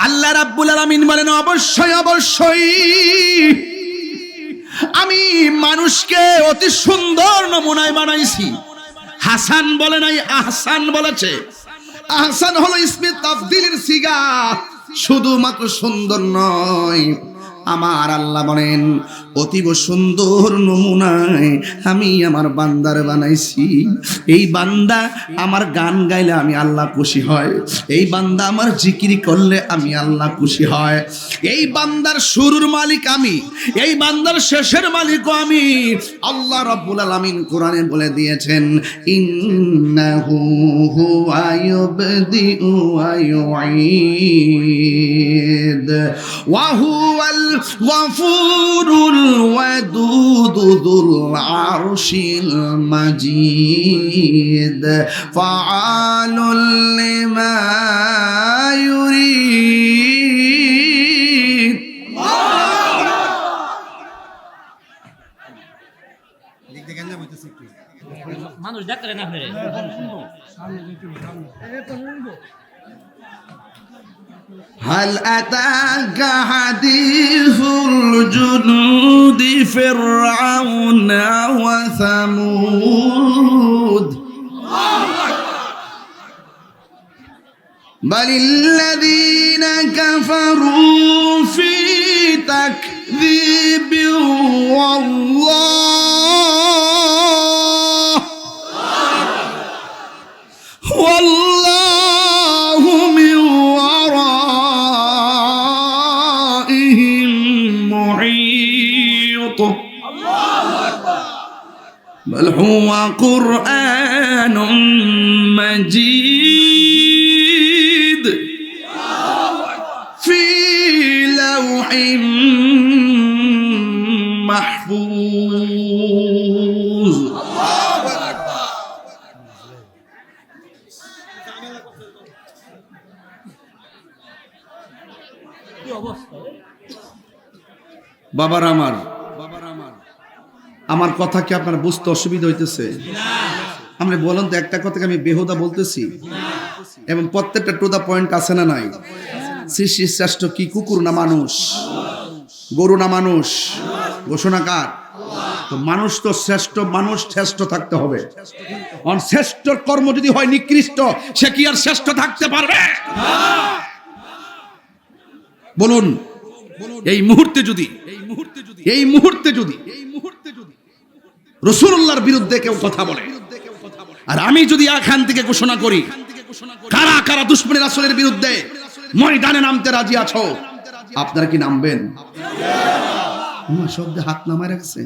আল্লাহ রাব্বুল আলামিন বলেন, অবশ্যই অবশ্যই আমি মানুষকে অতি সুন্দর নমুনায় বানাইছি। হাসান বলে নাই, আহসান বলেছে। আহসান হলো ইসমে তাফদিলের সিগা, শুধুমাত্র সুন্দর নয়। আমার আল্লাহ বলেন অতীব সুন্দর নমুনায় আমি আমার বান্দার বানাইছি। এই বান্দা আমার গান গাইলে আমি আল্লাহ খুশি হয়, এই বান্দা আমার জিকির করলে আমি আল্লাহ খুশি হয়। এই বান্দার শুরুর মালিক আমি, এই বান্দার শেষের মালিকও আমি। আল্লাহ রাব্বুল আলামিন কোরআনে বলে দিয়েছেন, ইন্নাহু হুয়া ইউবদিউ ওয়া ইউঈদ ওয়া হুয়াল গফুরুল ওয়াদুদ যুল আরশিল মাজিদ ফাআলুল লিমা ইউরিদ। মানুষ ডাক্তারে না ফেরে هل أتاك حديث الجنود فرعون وثمود بل الذين كفروا في تكذيب والله من بل هو قرآن مجيد في لوح محفوظ বাবার আমার কথা কি আপনার বুঝতে অসুবিধা হইতেছে? আপনি বলেন তো, একটা কথাকে আমি বেহুদা বলতেছি? এবং প্রত্যেকটা টু দা পয়েন্ট আছে না নাই? সৃষ্টি শ্রেষ্ঠ কি কুকুর না মানুষ? গরু না মানুষ? ঘোষণাকার তো মানুষ তো শ্রেষ্ঠ, মানুষ শ্রেষ্ঠ থাকতে হবে। শ্রেষ্ঠ কর্ম যদি হয় নিকৃষ্ট, সে কি আর শ্রেষ্ঠ থাকতে পারবে? বলুন, এই মুহূর্তে যদি রাসূলুল্লাহর বিরুদ্ধে কেউ কথা বলে, আর আমি যদি এখান থেকে ঘোষণা করি কারা কারা দুশমনে রাসূলের বিরুদ্ধে ময়দানে নামতে রাজি আছো, আপনারা কি নামবেন? আমার শব্দে হাত নামায় রাখছে।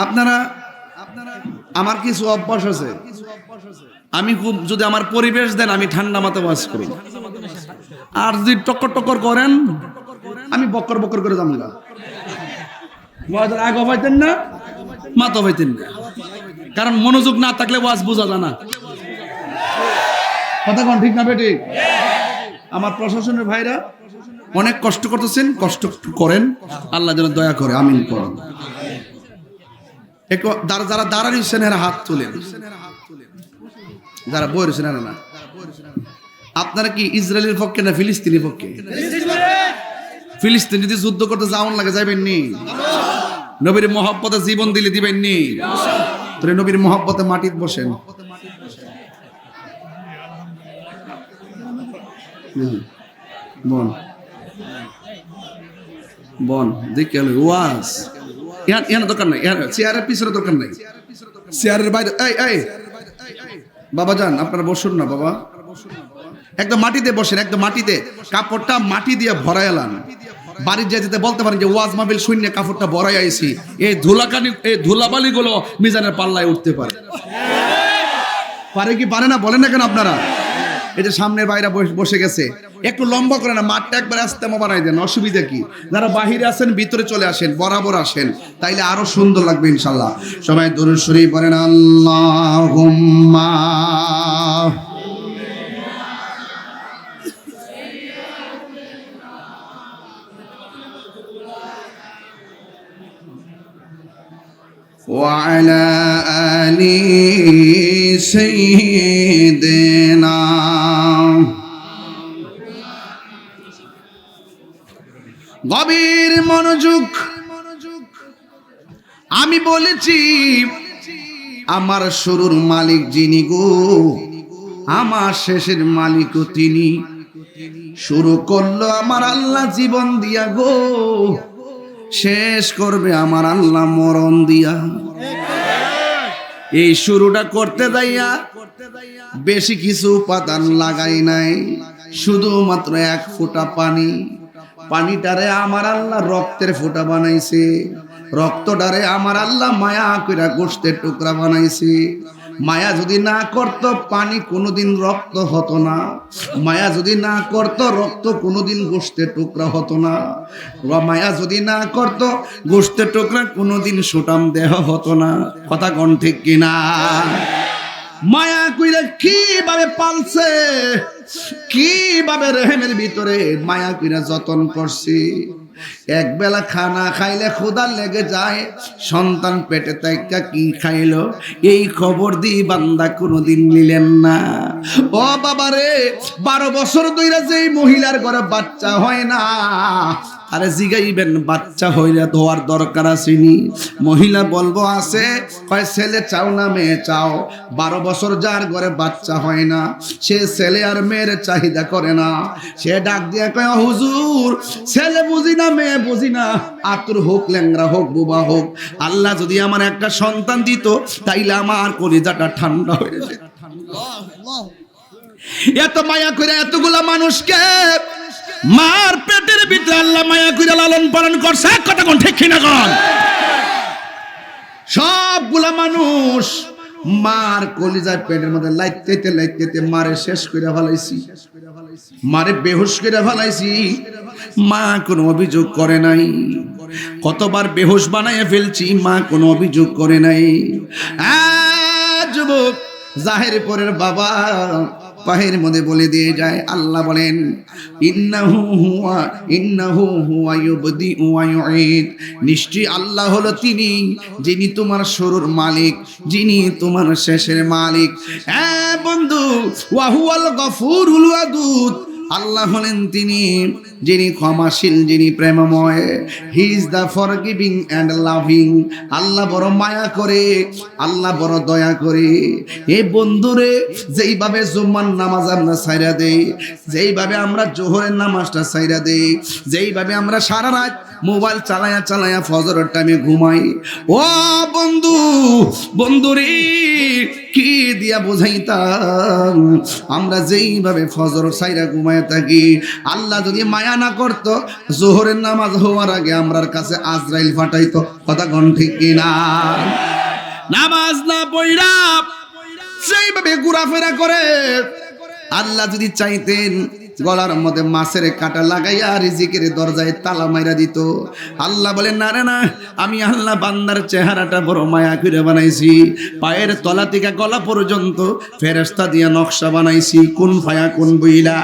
আপনারা আমার কিছু অভ্যাস আছে, আমি খুব যদি আমার পরিবেশ দেন আমি ঠান্ডা মাথা ওয়াজ করি, আর যদি টক্কর টক্কর করেন আমি বক্কর বক্কর করে যাবো না। আগ পাইতেন না, মাথা পাইতেন না, কারণ মনোযোগ না থাকলে ওয়াজ বোঝা যায় না। কথা কোন ঠিক না বেটি? আমার প্রশাসনের ভাইরা অনেক কষ্ট করতেছেন, কষ্ট করেন, আল্লাহ যেন দয়া করে, আমিন করেন। যারা দাঁড়াচ্ছেন এরা হাত তোলেন, যারা বই রয়েছেন এরা না। আপনারা কি ইসরায়েলের পক্ষে না ফিলিস্তিনের পক্ষে? ফিলিস্তিন যদি যুদ্ধ করতে যাওয়ান লাগে যাবেন নি? নবীর মহব্বতে জীবন দিলে দিবেন নি? তোরে নবীর মহব্বতে মাটিতে বসেন। বন বন দেখে ওয়াজ এখানে দরকার নাই, চেয়ারের পিছনে দরকার নাই, চেয়ারের বাইরে। এই বাবা যান, আপনারা বসুন না বাবা, একদম মাটিতে বসেন, একদম মাটিতে, কাপড়টা মাটি দিয়ে ভরাই এলাম। বাড়ির যেতে বলতে পারেন যে ওয়াজ মাহফিল শূন্য কাপড়টা ভরাই আইছি, এই ধুলাবালি গুলো মিজানের পাল্লায় উঠতে পারে। পারে কি পারে না বলেন না কেন আপনারা? এই যে সামনের বাইরে বসে গেছে, একটু লম্বা করে না, মাঠটা একবার আস্তে বানাই দেন, অসুবিধা কি? যারা বাহিরে আছেন ভিতরে চলে আসেন, বরাবর আসেন, তাইলে আরো সুন্দর লাগবে ইনশাল্লাহ। সবাই দুরূদ শরীফ পড়েন, আল্লাহুম্মা ওয়া আলা আলি সাইয়্যিদিনা। গভীর মনোযোগ। আমি বলেছি আমার শুরুর মালিক যিনি গো, আমার শেষের মালিকও তিনি। শুরু করলো আমার আল্লাহ জীবন দিয়া গো, শেষ করবে আমার আল্লাহ মরণ দিয়া। এই শুরুটা করতে যাইয়া বেশি কিছু উপাদান লাগাই নাই, শুধুমাত্র এক ফোঁটা পানি। পানিটারে আমার আল্লাহ রক্তের ফোঁটা বানাইছে, রক্তটারে আমার আল্লাহ মায়া কইরা গোশতের টুকরা বানাইছে। মায়া যদি না করতো পানি কোনোদিন রক্ত হতো না, মায়া যদি না করতো রক্ত কোনোদিন গোশতের টুকরা হতো না, মায়া যদি না করতো গোশতের টুকরা কোনোদিন সুটাম দেহ হতো না। কথা কোন ঠিক কিনা? মায়া কইরা কিভাবে পালছে, কিভাবে রেহেমের ভিতরে মায়া কইরা যতন করছি। এক বেলা খানা খাইলে ক্ষুধা লেগে যায়, সন্তান পেটে তাইকা কি খাইলো এই খবর দি বান্দা কোনোদিন নিলেন না। ও বাবা রে, 12 বছর ধইরা যেই মহিলার ঘরে বাচ্চা হয় না, আরে জিগাইবেন বাচ্চা হইলে ধোয়ার দরকার আসেনি? মহিলা বলবো আছে, কয় ছেলে চাও না মেয়ে চাও? 12 বছর যার ঘরে বাচ্চা হয় না, সে ছেলে আর মেয়ের চাহিদা করে না। সে ডাক দিয়ে কয় হুজুর, ছেলে বুঝি না মেয়ে বুঝি না, আতুর হোক ল্যাংরা হোক বুবা হোক, আল্লাহ যদি আমার একটা সন্তান দিত তাইলে আমার কলিজাটা ঠান্ডা হয়ে যেত। এত মায়া করে এতগুলা মানুষকে মার পেটের ভিতরে আল্লাহ মায়া করে লালন পালন করছে, কথা কোন ঠিক কিনা কোন? সবগুলা মানুষ মার কলিজার পেটের মধ্যে লাইতে লাইতে মারে শেষ করে ফেলাইছি, মারে বেহুশ করে ফেলাইছি। মা কোনো অভিযোগ করে নাই। কতবার বেহুশ বানাইয়া ফেলছি, মা কোনো অভিযোগ করে নাই। যুবক জাহের পরের বাবা পাহের মধ্যে বলে দিয়ে যায়, আল্লাহ বলেন ইন্নাহু হুয়া ইউবদিউ ওয়া ইউঈদ, নিশ্চয়ই আল্লাহ হলো তিনি যিনি তোমার শুরুর মালিক, যিনি তোমার শেষের মালিক। বন্ধু, ওয়া হুয়াল গফুরুল ওয়াদুদ, আল্লাহ হলেন তিনি যিনি ক্ষমাশীল, যিনি প্রেমময়। He is the forgiving and loving. আল্লাহ বড় মায়া করে, আল্লাহ বড় দয়া করে। এ বন্ধুরে, যেইভাবে জুম্মার নামাজ আমরা ছাইরা দেই, যেইভাবে আমরা জোহরের নামাজটা ছাইরা দেই, যেইভাবে আমরা সারা রাত মোবাইল চালায়া চালায়া ফজরের টাইমে ঘুমাই, ও বন্ধু, বন্ধুরে কি দিয়া বোঝাইতাম আমরা যেইভাবে ফজর ছাইরা ঘুমায় থাকি, আল্লাহ যদি মায়া না করতো জোহরের নামাজ হওয়ার আগে আমরার কাছে আজরাইল পাঠাইতো, কথা কোন ঠিক কিনা? নামাজ না পড়া সেইভাবে ঘোরাফেরা করে আল্লাহ যদি চাইতেন গলার মধ্যে মাছের কাঁটা লাগাইয়া রিজিকের দরজায় তালা মাইরা দিত। আল্লাহ বলেন না রে না, আমি আল্লাহ বান্দার চেহারাটা বড় মায়া করে বানাইছি, পায়ের তলা থেকে গলা পর্যন্ত ফেরেশতা দিয়া নকশা বানাইছি, কোন ফায়া কোন বইলা,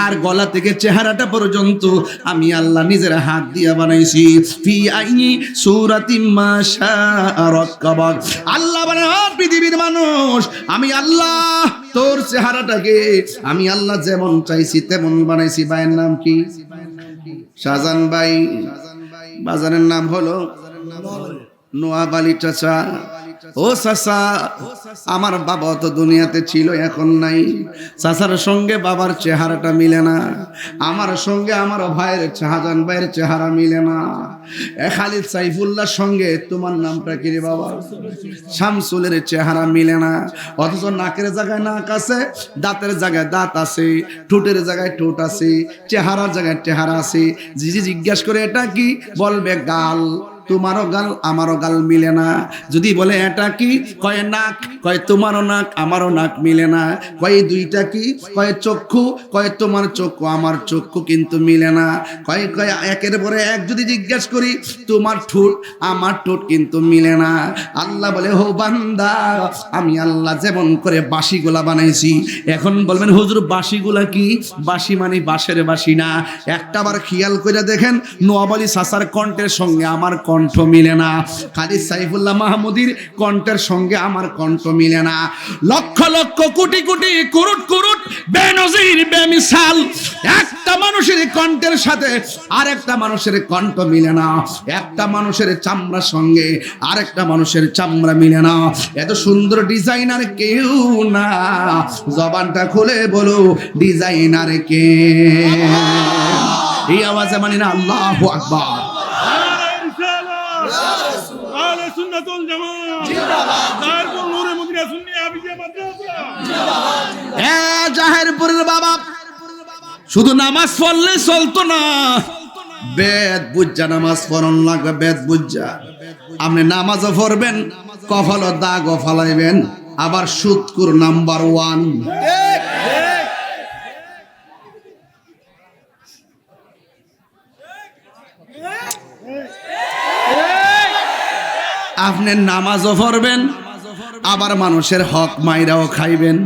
আর গলা থেকে চেহারাটা পর্যন্ত আমি আল্লাহ নিজের হাত দিয়া বানাইছি। ফি আইনি সূরাতিম মা শাআ রাক্কাবাক। আল্লাহ বলেন, ও পৃথিবীর মানুষ, আমি আল্লাহ তোর চেহারাটাকে আমি আল্লাহ যেমন চাইছি তেমন বানাইছি। ভাইয়ের নাম কি? শাহজাহান ভাই। বাজারের নাম হলো নোয়াব আলী চাচা। ও চাচা, আমার বাবা তো দুনিয়াতে ছিল, এখন নাই। চাচার সঙ্গে বাবার চেহারাটা মিলে না, আমার সঙ্গে আমার ভাইয়ের শাহজাহান ভাইয়ের চেহারা মিলে না। খালিদ সাইফুল্লাহর সঙ্গে তোমার নামটা কি রে বাবা? শামসুলের চেহারা মিলে না। অথচ নাকের জায়গায় নাক আছে, দাঁতের জায়গায় দাঁত আছে, ঠোঁটের জায়গায় ঠোঁট আছে, চেহারার জায়গায় চেহারা আছে। জিজ্ঞাসা করে এটা কি, বলবে গাল। তোমারও গাল আমারও গাল মিলে না। যদি বলে এটা কি, কয় নাক, কয় তোমারও নাক আমারও নাক মিলে না। কয় দুইটা কি, কয় চক্ষু, কয় তোমার চক্ষু আমার চক্ষু কিন্তু মিলে না। কয় কয় একের পরে এক যদি জিজ্ঞাসা করি, তোমার ঠোঁট আমার ঠোঁট কিন্তু মিলে না। আল্লাহ বলে, হো বান্দা, আমি আল্লাহ যেমন করে বাঁশিগুলা বানাইছি। এখন বলবেন হুজুর বাঁশিগুলা কি? বাঁশি মানে বাঁশের বাঁশি না। একটাবার খেয়াল করে দেখেন, নোয়াব আলী চাচার কণ্ঠের সঙ্গে আমার কণ্ঠ মিলে না, খালিদ সাইফুল্লাহ মাহমুদীর কণ্ঠের সঙ্গে আমার কণ্ঠ মিলে না। লক্ষ লক্ষ কোটি কোটি কুরুট কুরুট বেনজির বেমিসাল একটা মানুষের কণ্ঠের সাথে আরেকটা মানুষের কণ্ঠ মিলে না। একটা মানুষের চামড়ার সঙ্গে আরেকটা মানুষের চামড়া মিলে না। এত সুন্দর ডিজাইনার কেউ না। জবানটা খুলে বলো, ডিজাইনার কে? এই আওয়াজে মানি না আল্লাহু আকবার। জাহেরপুরের বাবা শুধু নামাজ পড়লে চলতো না, বেদ বুঝা নামাজ পড়ন লাগবে। বেদ বুঝা আপনি নামাজও পড়বেন, কফল দাগও ফালাইবেন, আবার সুদকুর নাম্বার 1। আপনি নামাজও পড়বেন, আবার মানুষের হক মাইরাও খাইবেন।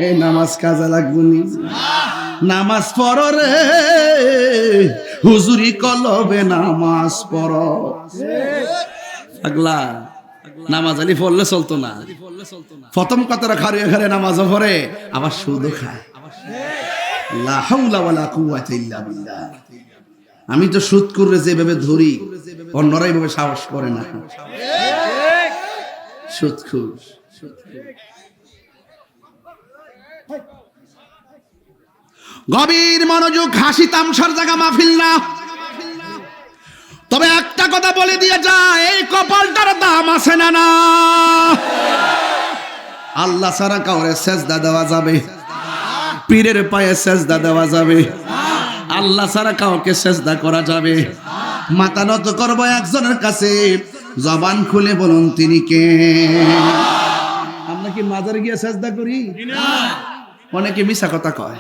এই নামাজ কাজে লাগবে নি? নামাজ পড়ো রে হুজুরি কলবে, নামাজ পড়ো। পাগলা, নামাজ আলি পড়লে চলতো না। প্রথম কথাটা খারিয়ে খারে নামাজও পড়ে, আবার সুদও খায়। লা হাওলা ওয়ালা কুওয়াতা ইল্লা বিল্লাহ। আমি তো সুদ করে যেভাবে ধরি অন্যরা এইভাবে সাহস করে না। সুদখোর। গভীর মনোযোগ, হাসি তামসার জায়গা মাহফিল না। তবে একটা কথা বলে দিয়ে যায়, এই কপালটার দাম আছে না না? আল্লাহ ছাড়া কাউরে সেজদা দেওয়া যাবে, পীরের পায়ে সেজদা দেওয়া যাবে, আল্লাহ ছাড়া কাউকে সেজদা করা যাবে। মাথা নত করবো একজনের কাছে, জবান খুলে বলুন তিনি কে? আমরা কি মাজারে গিয়ে সেজদা করি? অনেকে মিছা কথা কয়,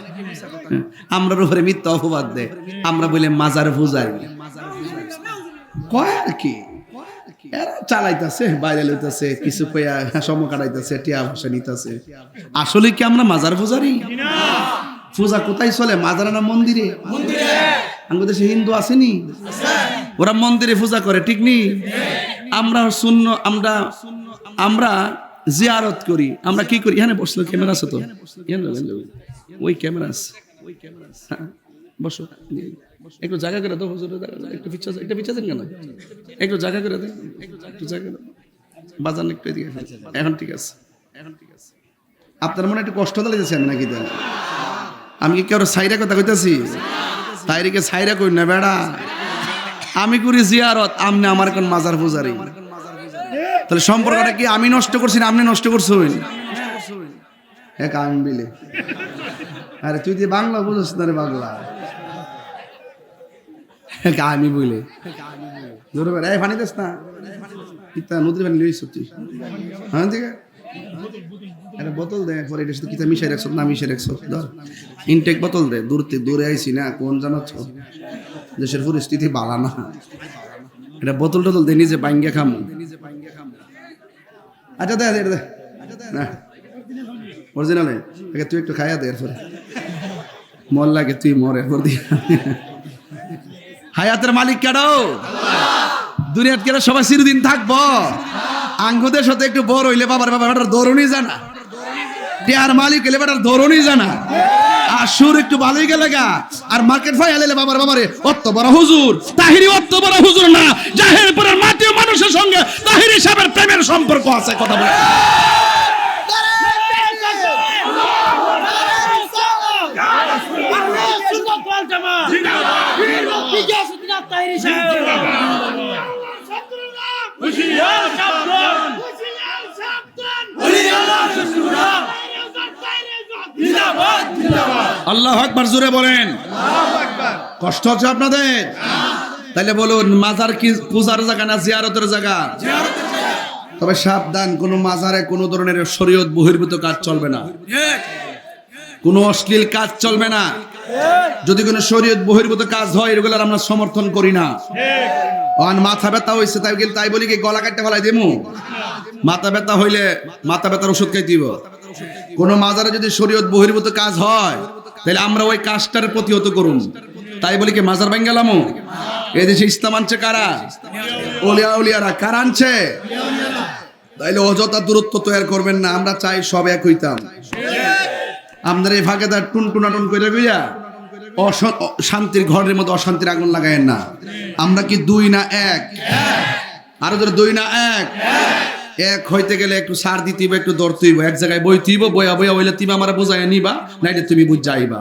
আমরার উপরে মিথ্যা অপবাদ দেয়, আমরা বলে মাজার পূজারি কয় আর কি। এরা চালাইতেছে, বাইরে লইতেছে, কিছু কইয়া সময় কাটাইতেছে, টিয়া ভাষা নিতেছে। আসলে কি আমরা মাজার পূজারি? পূজা কোথায় চলে? মাজারে না মন্দিরে? আমাদের দেশে হিন্দু আসেনি, ওরা মন্দিরে পূজা করে, ঠিক নি? আমরা শূন্য, আমরা জিয়ারত করি। আমরা কি করি? এখানে বসলো, ক্যামেরা আছে তো, ওই ক্যামেরা আছে, বসো একটু জায়গা করে দাও, একটু পিছা দেন কেন? একটু জায়গা করে দেন, একটু জায়গা বাজান একটু এদিকে। এখন ঠিক আছে, আপনার মনে একটু কষ্ট লাগতেছে নাকি? আমি কি কেউ সাইরা কথা কইতাছি? তাইরিকে সাইরা কই না বেড়া, আমি করি জিয়ারত, আমনে আমার কোন মাজার পূজারি। তাহলে সম্পর্কটা কি আমি নষ্ট করছি না আপনি নষ্ট করছেন? এক আমি বিলে, আরে তুই যে বাংলা বুঝছ না রে বাংলা, আমি বলে পানি দেস না, নদীর পানি লইস তুই? হ্যাঁ ঠিক আছে, একটা বোতল দে, পরে এটার সাথে কিতা মিশাই রাখছ না মিশাই রাখছ, ধর ইনটেক বোতল দে। দূরে আইছি না, কোন জানাচ্ছ দেশের পরিস্থিতি বালা না, এটা বোতল টোতল দে, নিজে বাঙ্গা খামু। আচ্ছা দে দে না অরিজিনালে, তুই একটু খাইয়া দে, এরপরে মর লাগে তুই মর, এরপর দিয়ে। হায়াতের মালিক কেডো? দুনিয়াত কেন সবাই চিরদিন থাকবো? আঙ্গুদের সাথে একটু বড় হইলে বাবার বাবার দৌড়নি জানা, টিয়ার মালিক হইলে বাবার দৌড়নি জানা, আর সুর একটু ভালোই গেলে গা, আর মার্কেট ফাই আলে বাবার বাবারে অত বড় হুজুর। তাহিরি অত বড় হুজুর না, জাহেরপুরের মাটির মানুষের সঙ্গে তাহিরি সাহেবের প্রেমের সম্পর্ক আছে। কথা বলে আল্লাহু আকবার, জোরে বলেন। কষ্ট হচ্ছে আপনাদের? তাহলে বলুন, মাজার কি পূজার জায়গা না জিয়ারতের জায়গা? তবে সাবধান, কোন মাজারে কোন ধরনের শরীয়ত বহির্ভূত কাজ চলবে না, কোন অশ্লীল কাজ চলবে না। যদি কোনো শরীয়ত বহির্ভূত কাজ হয়, এগুলো আমরা সমর্থন করি না। মাথা ব্যথা হয়েছে তাই বলি কি গলা কাটতে ফেলাই দেবো? মাথা ব্যথা হইলে মাথা ব্যথার ওষুধ খাই দিব। কোন মাজারে যদি শরীয়ত বহির্ভূত কাজ হয়, তাহলে আমরা ওই কাজটার প্রতিহত করুন। তাই বলি কি মাজার ভাঙ্গালামো? এদেশে ইসলাম আনছে কারা? ওলিয়ারা। কারা আনছে? তাইলে অযথা দূরত্ব তৈরি করবেন না। আমরা চাই সব এক হইতাম। আপনার এই ভাগেদার টুনটুনাটুন করে গইয়া শান্তির ঘরের মধ্যে অশান্তির আগুন লাগায়েন না। আমরা কি দুই না এক? আরো ধরে দুই না এক? এক হইতে গেলে একটু সার দিতেইব, একটু দৌড়তেইব, এক জায়গায় বইতেইব, বইয়া হইলে তুমি আমার বোঝাইয়া নিবা, নাইলে তুমি বুঝ যাইবা।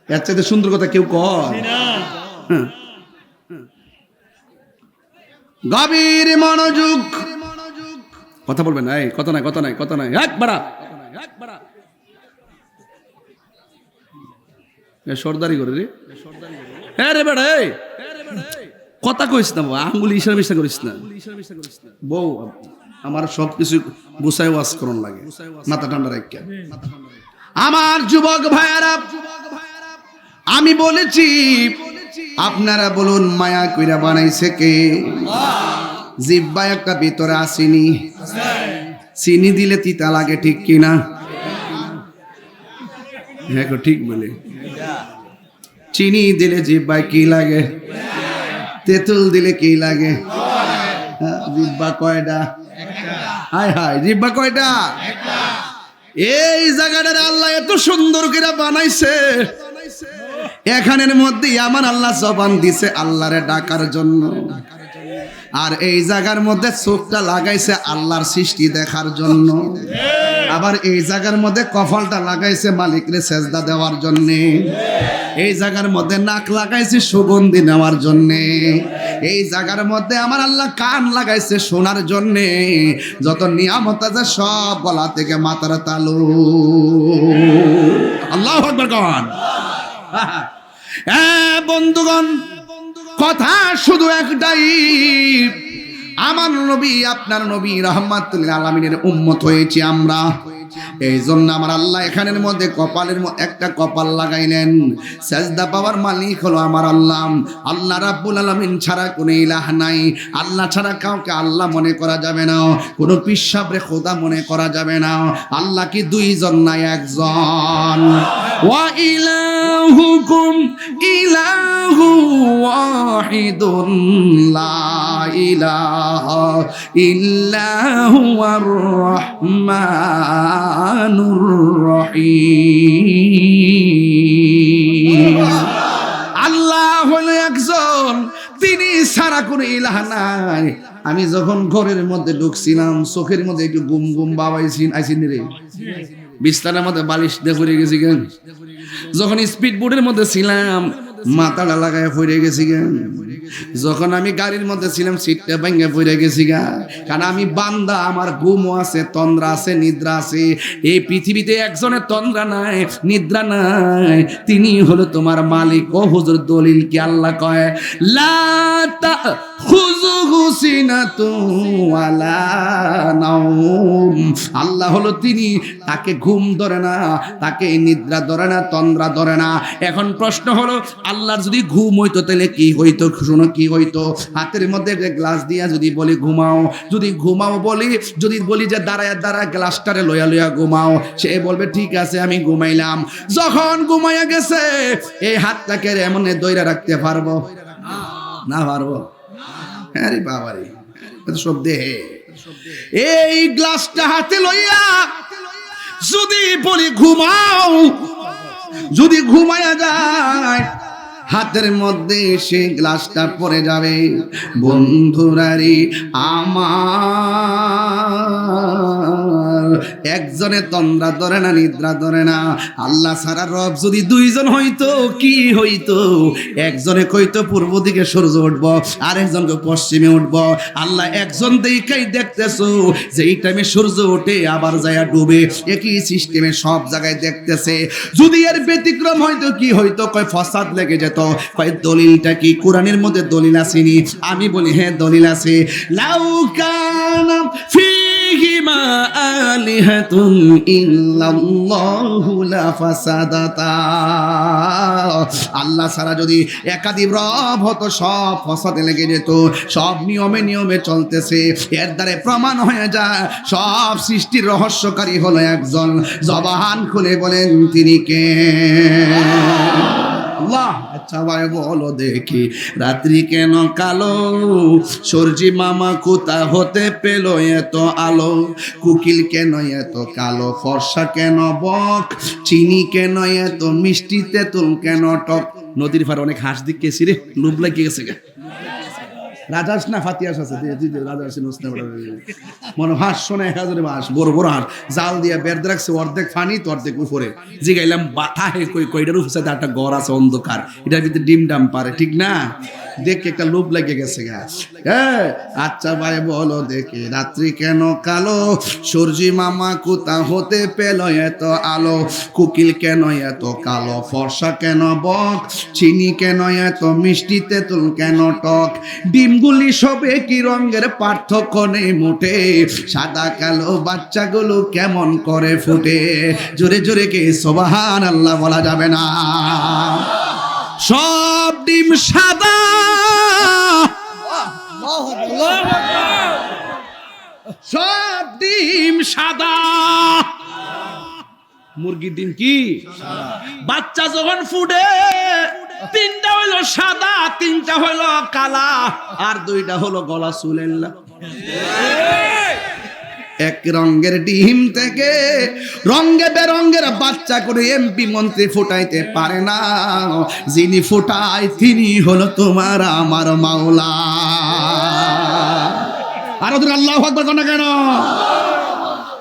এর চাইতে সুন্দর কথা কেউ কয়? গভীর মনোযোগ, কথা বলবেন। এই কথা নাই এক বাড়া সর্দারি করে রে, হ্যাঁ রে বেড়া, এই কথা কইস না, আঙ্গুলি ইশারা মিশা করিস না। বউ আমার সবকিছু গুছাই ওয়াজ করন লাগে, মাথা ঠান্ডা রাখিয়া। আমার যুবক ভাইয়ারা, আমি বলেছি আপনারা বলুন, মায়া কইরা বানাইছে কে? জিব্বা একটা ভিতরে আসেনি, চিনি দিলে তিতা লাগে, ঠিক কিনা? হ্যাঁ ঠিক বলে। চিনি দিলে জিব্বায় কি লাগে? তেঁতুল দিলে কি লাগে? জিব্বা কয়টা? হায় হায়, জিব্বা কয়টা? এই জায়গাটার আল্লাহ এত সুন্দর করে বানাইছে, এখানের মধ্যেই আমার আল্লাহ জবান দিছে আল্লাহরে ডাকার জন্য, আর এই জায়গার মধ্যে চোখটা লাগাইছে আল্লাহর সৃষ্টি দেখার জন্য, আবার এই জায়গার মধ্যে কপালটা লাগাইছে মালিকরে সেজদা দেওয়ার জন্যে, এই জায়গার মধ্যে নাক লাগাইছে সুগন্ধি নেওয়ার জন্যে, এই জায়গার মধ্যে আমার আল্লাহ কান লাগাইছে শোনার জন্যে। যত নিয়ামত আছে সব গলা থেকে মাথার তালু। আল্লাহু আকবার কন। বন্ধুগণ, কথা শুধু একটাই, আমার নবী আপনার নবী রাহমাতুল আলামিনের উম্মত হয়েছি আমরা। এই জন্য আমার আল্লাহ এখানের মধ্যে কপালের একটা কপাল লাগাইলেন। সেজদা পাওয়ার মালিক হলো আমার আল্লাহ। আল্লাহ রাব্বুল আলামিন ছাড়া কোনো ইলাহ নাই। আল্লাহ ছাড়া কাউকে আল্লাহ মনে করা যাবে না, কোনো পিসাবরে খোদা মনে করা যাবে না। আল্লাহ কি দুইজন নাই, একজন। ওয়া ইলাহুকুম ইলাহু ওয়াহিদুন লা ইলাহা ইল্লা হুয়ার রাহমানুর রহিম। আল্লাহ হলো একজন, তিনি ছাড়া কোনো ইলাহ নাই। আমি যখন ঘরের মধ্যে ঢুকছিলাম চোখের মধ্যে একটু গুম গুম বাবাইছি আইসিন রে, বিছানার মধ্যে বালিশ দিয়ে পড়ে গেছি কেন। যখন স্পিড বোর্ডের মধ্যে ছিলাম মাথাটা লাগায় পড়ে গেছি কেন। যখন আমি গাড়ির মধ্যে ছিলাম সিটটা ভেঙে পড়ে গেছি গা। কারণ আমি বান্দা, আমার ঘুমও আছে, তন্দ্রা আছে, নিদ্রা আছে। এই পৃথিবীতে একজনের তন্দ্রা নাই, নিদ্রা নাই, তিনি হলো তোমার মালিক। ও হুজুর, দলিল কি আল্লাহ কয় লা তাখুযুহু সিনাতুন ওয়ালা নাওম। আল্লাহ হলো তিনি, তাকে ঘুম ধরে না, তাকে নিদ্রা ধরে না, তন্দ্রা ধরে না। এখন প্রশ্ন হলো, আল্লাহর যদি ঘুম হইতো তাহলে কি হইতো? শুনো কি হইতো। হাতের মধ্যে গ্লাস দিয়া যদি বলি ঘুমাও, যদি ঘুমাও বলি, যদি বলি যে দাঁড়ায় দাঁড়ায় গ্লাসটারে লইয়া লইয়া ঘুমাও, সে বলবে ঠিক আছে আমি ঘুমাইলাম। যখন ঘুমাইয়া গেছে এই হাতটাকে এমন দইরা রাখতে পারবো না? পারবো? হ্যাঁ রে বাবা রে, সব দেহে। এই গ্লাসটা হাতে লইয়া যদি বলি ঘুমাও, যদি ঘুমাইয়া যায় হাতের মধ্যে সে গ্লাসটা পড়ে যাবে। বন্ধুরারি আমার, একজনে তন্দ্রা ধরে না, নিদ্রা ধরে না। আল্লাহ ছাড়া রব যদি দুইজন হইতো কি হইতো? একজনে কইতো পূর্ব দিকে সূর্য উঠবো, আর একজনকে পশ্চিমে উঠবো। আল্লাহ একজন দেখাই দেখতেছো যে এই টাইমে সূর্য ওঠে আবার যায় ডুবে, একই সিস্টেমে সব জায়গায় দেখতেছে। যদি এর ব্যতিক্রম হইতো কি হইতো? কয় ফসাদ লেগে যেত। কয় দলিলটা কি? কোরআনের মধ্যে দলিল আসেনি? আমি বলি হ্যাঁ দলিল আছে। লাউ কানা ফীহিমা আলিহাতুন ইল্লাল্লাহু লাফাসাদাতা। আল্লাহ ছাড়া যদি একাধিক রব হতো সব ফসাদে লেগে যেত। সব নিয়মে নিয়মে চলতেছে, এর দ্বারা প্রমাণ হয়ে যায় সব সৃষ্টির রহস্যকারী হলো একজন। জবান খুলে বলেন তিনি কে? আল্লাহ। আচ্ছা ভাই বলো দেখি, রাত্রি কেন কালো? সূর্যি মামা কোথা হতে পেল এত আলো? কুকিল কেন এত কালো? ফর্সা কেন বক? চিনি কেন এত মিষ্টি? তেঁতুল কেন টক? নদীর পাড়ে অনেক হাঁস দেখেছি রে, লোভ লাগিয়ে গেছে গা। রাজাস না ফাতিয়াস আছে, রাজাস মনে হাঁস শোনে 1000 হাঁস, বড় বড় হাঁস জাল দিয়ে বেড়ে রাখছে, অর্ধেক ফানি তো অর্ধেক উপরে। জিগাইলাম বাতা হে কইটার উপরে একটা ঘর আছে অন্ধকার, এটার ভিতরে ডিম ডাম পারে, ঠিক না? দেখে একটা লোভ লেগে গেছে গা। আচ্ছা ভাই বলো দেখি, রাত্রি কেন কালো? সূর্যি মামা কোথা হতে পেল এত আলো? কুকিল কেন এত কালো? ফর্সা কেন বক? চিনি কেন এত মিষ্টি? তেঁতুল কেন টক? ডিমগুলি সবে কি রঙের? পার্থক্য নেই মোটে। সাদা কালো বাচ্চাগুলো কেমন করে ফুটে? জোরে জোরে কে সুবহানাল্লাহ বলা যাবে না? সব ডিম সাদা, সব ডিম সাদা। মুরগির ডিম কি? বাচ্চা যখন ফুটে 3টা হইলো সাদা, 3টা হইলো কালা, আর 2টা হলো গলা চুলেল্লা। এক রঙের ডিম থেকে রঙে বেরঙের বাচ্চা করে এমপি মন্ত্রী ফুটাইতে পারে না, যিনি ফুটায় তিনি হলো তোমার আমার মাওলা। আর ওদের আল্লাহু আকবার কোন কেন?